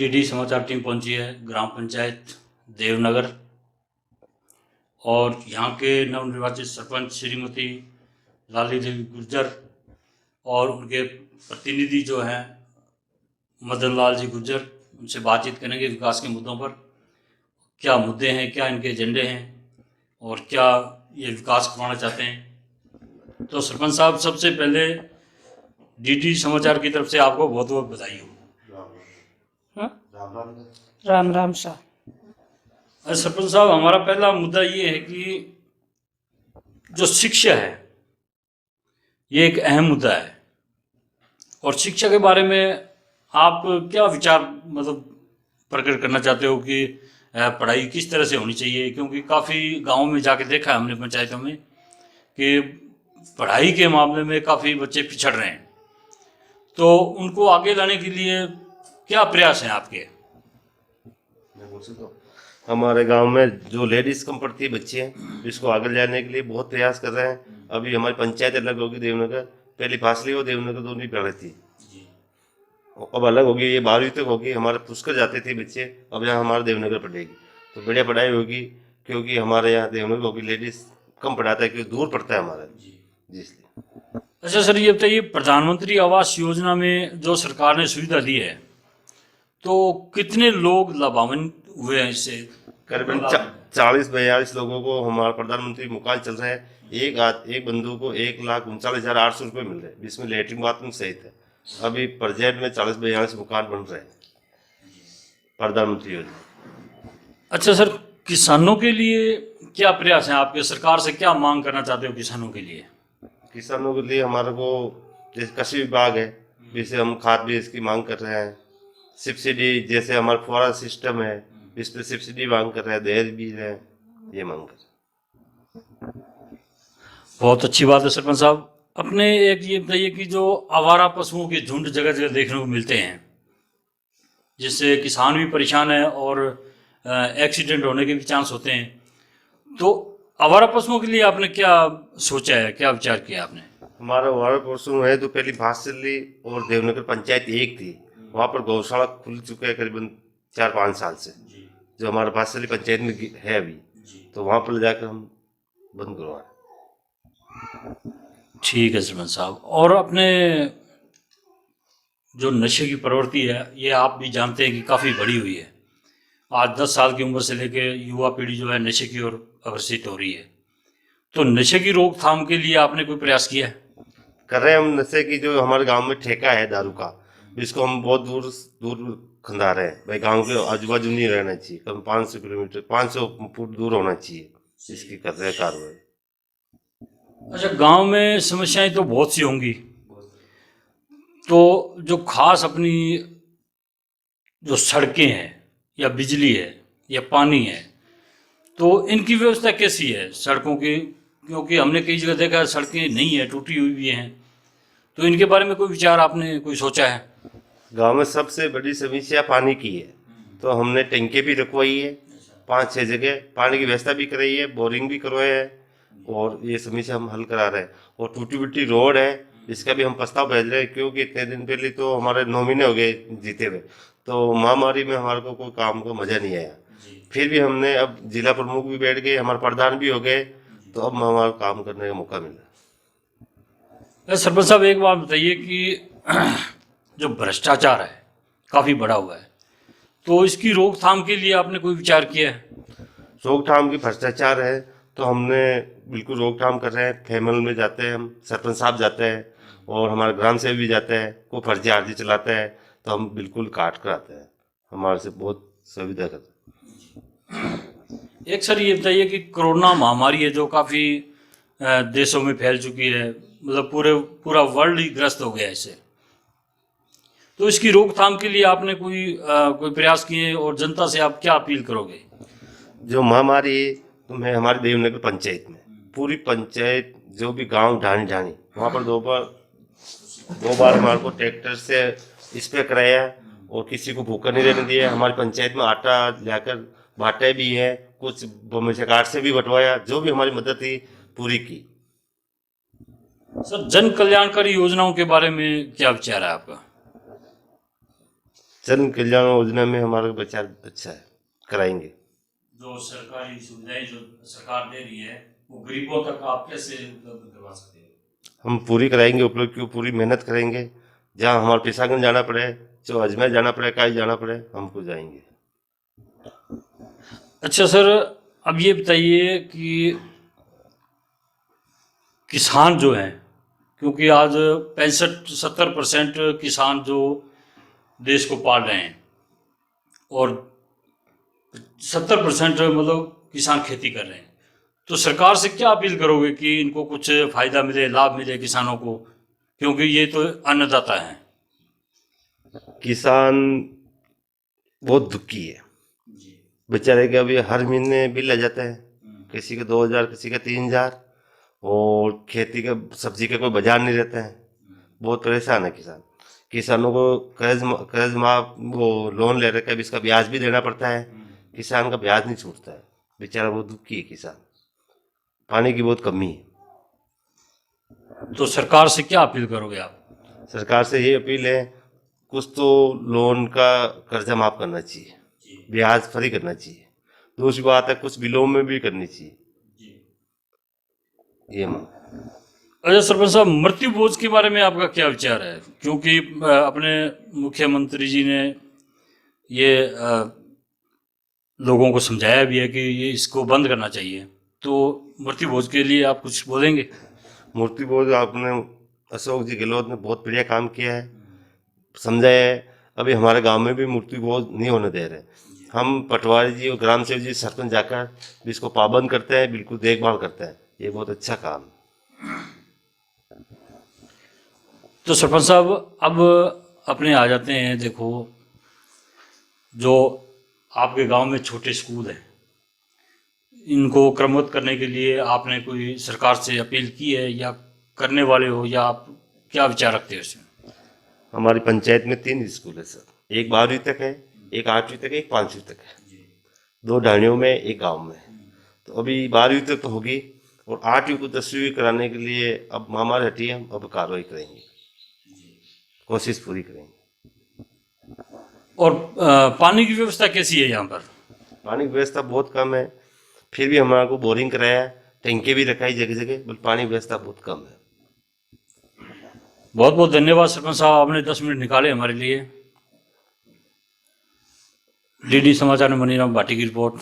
DD समाचार team पहुंची है ग्राम पंचायत देवनगर और यहाँ के नवनिर्वाचित सरपंच श्रीमती लाली देवी गुर्जर और उनके प्रतिनिधि जो हैं मदन लाल जी गुर्जर, उनसे बातचीत करेंगे विकास के मुद्दों पर। क्या मुद्दे हैं, क्या इनके एजेंडे हैं और क्या ये विकास करवाना चाहते हैं। तो सरपंच साहब, सबसे पहले डीडी समाचार की तरफ से आपको बहुत बहुत बधाई हो। राम राम शाह। अरे सरपंच साहब, हमारा पहला मुद्दा ये है कि जो शिक्षा है ये एक अहम मुद्दा है और शिक्षा के बारे में आप क्या विचार मतलब प्रकट करना चाहते हो कि पढ़ाई किस तरह से होनी चाहिए, क्योंकि काफ़ी गाँव में जाके देखा है हमने पंचायतों में कि पढ़ाई के मामले में काफ़ी बच्चे पिछड़ रहे हैं। तो उनको आगे लाने के लिए क्या प्रयास हैं आपके? हमारे गांव में जो लेडीज कम पढ़ती है बच्चे हैं, इसको आगे जाने के लिए बहुत प्रयास कर रहे हैं। अभी हमारी पंचायत अलग होगी देवनगर, पहली फासली वो देवनगर दोनों पढ़ रही थी, अब अलग होगी, ये 12वीं तक होगी। हमारे पुष्कर जाते थे बच्चे, अब यहाँ हमारे देवनगर पढ़ेगी तो बढ़िया पढ़ाई होगी, क्योंकि हमारे यहाँ देवनगर होगी लेडीज कम पढ़ाता है क्योंकि दूर पड़ता है हमारा जी, इसलिए। अच्छा सर, ये बताइए, प्रधानमंत्री आवास योजना में जो सरकार ने सुविधा दी है तो कितने लोग लाभान्वित हुए हैं इससे? करीबन 40-42 लोगों को हमारा प्रधानमंत्री मकान चल रहा है। एक बंधु को 1,39,800 रुपये मिल रहे हैं, जिसमें लेटरिन बाथरूम सहित है। अभी प्रोजेक्ट में 40-42 मकान बन रहे हैं प्रधानमंत्री योजना। अच्छा सर, किसानों के लिए क्या प्रयास हैं आपके? सरकार से क्या मांग करना चाहते हो किसानों के लिए? किसानों के लिए हमारे को जैसे कृषि विभाग है, जिससे हम खाद बीज की मांग कर रहे हैं। सब्सिडी जैसे हमारा फुहारा सिस्टम है, इस पर सब्सिडी मांग कर रहे हैं, दहेज बीज है, ये मांग कर रहे हैं। बहुत अच्छी बात है सरपंच साहब। अपने एक ये बताइए कि जो आवारा पशुओं के झुंड जगह जगह देखने को मिलते हैं, जिससे किसान भी परेशान है और एक्सीडेंट होने के भी चांस होते हैं, तो आवारा पशुओं के लिए आपने क्या सोचा है, क्या विचार किया आपने? हमारा आवारा पशु है तो पहली भासली और देवनगर पंचायत एक थी, वहाँ पर गौशाला खुल चुका है करीबन 4-5 साल से, जो हमारा भासली पंचायत में है अभी, तो वहाँ पर ले जाकर हम बंद करवाएं। ठीक है सरपंच साहब। और अपने जो नशे की प्रवृत्ति है ये आप भी जानते हैं कि काफ़ी बढ़ी हुई है। आज 10 साल की उम्र से लेके युवा पीढ़ी जो है नशे की ओर अग्रसित हो रही है। तो नशे की रोकथाम के लिए आपने कोई प्रयास किया है? कर रहे हैं हम। नशे की जो हमारे गांव में ठेका है दारू का, इसको हम बहुत दूर दूर खंदा रहे हैं भाई। गांव के आजू बाजू नहीं रहना चाहिए, कम 500 किलोमीटर 500 फुट दूर होना चाहिए, इसकी कर रहे हैं कार्रवाई। अच्छा, गांव में समस्याएं तो बहुत सी होंगी, तो जो खास अपनी जो सड़कें हैं या बिजली है या पानी है, तो इनकी व्यवस्था कैसी है सड़कों की? क्योंकि हमने कई जगह देखा है सड़कें नहीं है, टूटी हुई भी हैं। तो इनके बारे में कोई विचार आपने कोई सोचा है? गांव में सबसे बड़ी समस्या पानी की है, तो हमने टंकी भी रखवाई है 5-6 जगह, पानी की व्यवस्था भी कराई है, बोरिंग भी करवाए हैं और ये समस्या हम हल करा रहे हैं। और टूटी फूटी रोड है, इसका भी हम प्रस्ताव भेज रहे हैं, क्योंकि इतने दिन पहले तो हमारे 9 महीने हो गए जीते हुए, तो महामारी में हमारे को कोई काम का मजा नहीं आया। फिर भी हमने अब जिला प्रमुख भी बैठ गए, हमारे प्रधान भी हो गए, तो अब हमारा काम करने का मौका मिला। सरपंच साहब, एक बात बताइए कि जो भ्रष्टाचार है काफ़ी बढ़ा हुआ है, तो इसकी रोकथाम के लिए आपने कोई विचार किया है? रोकथाम की भ्रष्टाचार है तो हमने बिल्कुल रोकथाम कर रहे हैं। फैमल में जाते हैं हम, सरपंच साहब जाते हैं और हमारे ग्राम सेवक भी जाते हैं। कोई फर्जी आर्जी चलाता है तो हम बिल्कुल काट कर आते हैं, हमारे से बहुत सुविधा करते हैं। एक सर ये बताइए कि कोरोना महामारी है जो काफ़ी देशों में फैल चुकी है, मतलब पूरा वर्ल्ड ही ग्रस्त हो गया है इससे, तो इसकी रोकथाम के लिए आपने कोई प्रयास किए और जनता से आप क्या अपील करोगे? जो महामारी तो मैं हमारी देवनगर पंचायत में पूरी पंचायत जो भी गांव ढानी वहाँ पर दो बार हमारे को ट्रैक्टर से स्प्रे कराया और किसी को भूखा नहीं रहने दिया। हमारी पंचायत में आटा जाकर बांटे भी है, कुछ कार्ड से भी बंटवाया, जो भी हमारी मदद थी पूरी की। सर, जन कल्याणकारी योजनाओं के बारे में क्या विचार है आपका? जन कल्याण योजना में हमारा विचार अच्छा है, कराएंगे। जो सरकारी सुविधाएं जो सरकार दे रही है वो गरीबों तक आप कैसे उपलब्ध करवा सकते हो? हम पूरी कराएंगे उपलब्ध की पूरी मेहनत करेंगे। जहाँ हमारे पिसागंज जाना पड़े, जो अजमेर जाना पड़े, कहीं जाना पड़े, हमको जाएंगे। अच्छा सर, अब ये बताइए कि किसान जो हैं, क्योंकि आज 65-70% किसान जो देश को पाल रहे हैं और 70% मतलब किसान खेती कर रहे हैं, तो सरकार से क्या अपील करोगे कि इनको कुछ फायदा मिले, लाभ मिले किसानों को, क्योंकि ये तो अन्नदाता हैं। किसान बहुत दुखी है बेचारे के। अभी हर महीने बिल आ जाता है, किसी के 2000, किसी का 3000, और खेती का सब्जी का कोई बाजार नहीं रहता है। बहुत परेशान है किसान। किसानों को कर्ज माफ वो लोन ले रखे, इसका ब्याज भी देना पड़ता है। किसान का ब्याज नहीं छूटता है, बेचारा बहुत दुखी है किसान। पानी की बहुत कमी है। तो सरकार से क्या अपील करोगे आप? सरकार से ये अपील है, कुछ तो लोन का कर्जा माफ करना चाहिए, ब्याज फ्री करना चाहिए। दूसरी बात है, कुछ बिलों में भी करनी चाहिए। ये अच्छा सरपंच साहब, मृत्यु भोज के बारे में आपका क्या विचार है? क्योंकि अपने मुख्यमंत्री जी ने ये लोगों को समझाया भी है कि ये इसको बंद करना चाहिए, तो मृत्यु भोज के लिए आप कुछ बोलेंगे? मूर्ति बोध आपने अशोक जी गहलोत ने बहुत बढ़िया काम किया है, समझाया है। अभी हमारे गांव में भी मूर्ति बोध नहीं होने दे रहे। हम पटवारी जी और ग्राम सेवक जी सरपंच जाकर भी इसको पाबंद करते हैं, बिल्कुल देखभाल करते हैं। ये बहुत अच्छा काम है। तो सरपंच साहब, अब अपने आ जाते हैं। देखो, जो आपके गांव में छोटे स्कूल हैं, इनको क्रमबद्ध करने के लिए आपने कोई सरकार से अपील की है या करने वाले हो, या आप क्या विचार रखते हो इसमें? हमारी पंचायत में 3 स्कूल है सर। एक 12वीं तक है, एक 8वीं तक है, एक 5वीं तक है। 2 ढाणियों में, एक गांव में। तो अभी 12वीं तक तो होगी, और 8वीं को 10वीं कराने के लिए अब हमारी हटी है, हम अब कार्रवाई करेंगे, कोशिश पूरी करेंगे। और पानी की व्यवस्था कैसी है यहाँ पर? पानी की व्यवस्था बहुत कम है, फिर भी हमारे को बोरिंग कराया, टंकी भी रखाई जगह जगह, बट पानी की व्यवस्था बहुत कम है। बहुत बहुत धन्यवाद सरपंच साहब, आपने 10 मिनट निकाले हमारे लिए। डीडी समाचार में मनीराम भाटी की रिपोर्ट।